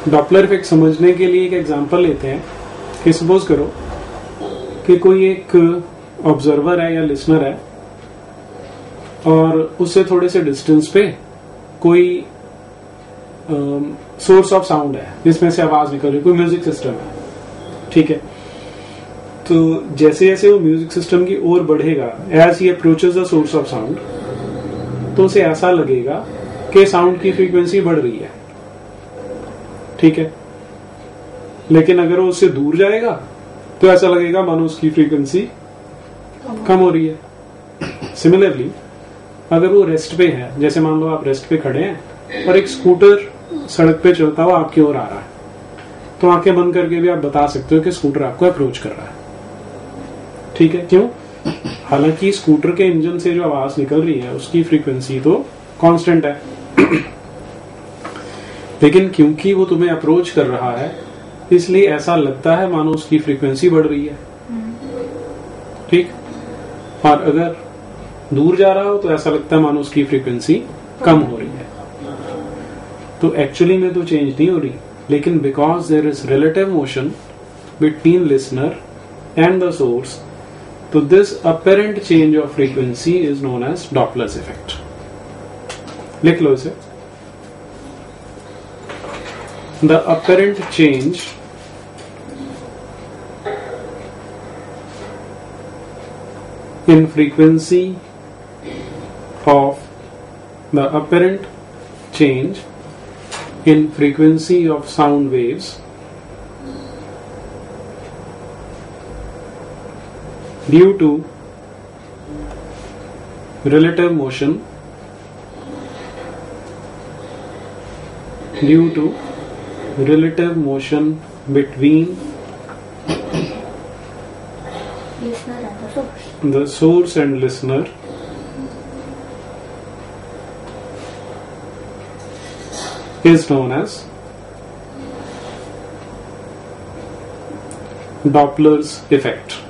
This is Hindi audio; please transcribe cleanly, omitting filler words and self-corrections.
डॉपलर इफेक्ट समझने के लिए एक एग्जांपल लेते हैं कि सपोज करो कि कोई एक ऑब्जर्वर है या लिसनर है और उससे थोड़े से डिस्टेंस पे कोई सोर्स ऑफ साउंड है जिसमें से आवाज निकल रही है, कोई म्यूजिक सिस्टम है, ठीक है। तो जैसे जैसे वो म्यूजिक सिस्टम की ओर बढ़ेगा, as he approaches the source of sound, तो उसे ऐसा लगेगा कि साउंड की फ्रीक्वेंसी बढ़ रही है, ठीक है। लेकिन अगर वो उससे दूर जाएगा तो ऐसा लगेगा मानो उसकी फ्रीक्वेंसी कम हो रही है। सिमिलरली अगर वो रेस्ट पे है, जैसे मान लो आप रेस्ट पे खड़े हैं और एक स्कूटर सड़क पे चलता हुआ आपकी ओर आ रहा है, तो आंखें बंद करके भी आप बता सकते हो कि स्कूटर आपको अप्रोच कर रहा है, ठीक है। क्यों? हालांकि स्कूटर के इंजन से जो आवाज निकल रही है उसकी फ्रीक्वेंसी तो कांस्टेंट है, लेकिन क्योंकि वो तुम्हें अप्रोच कर रहा है इसलिए ऐसा लगता है मानो उसकी फ्रीक्वेंसी बढ़ रही है, ठीक। और अगर दूर जा रहा हो तो ऐसा लगता है मानो उसकी फ्रीक्वेंसी कम हो रही है। तो एक्चुअली में तो चेंज नहीं हो रही, लेकिन because there is relative motion between listener and the source, तो this apparent change of frequency is known as Doppler's effect. लिख लो इसे। The apparent change in frequency of the apparent change in frequency of sound waves due to relative motion between the source and listener is known as Doppler's effect.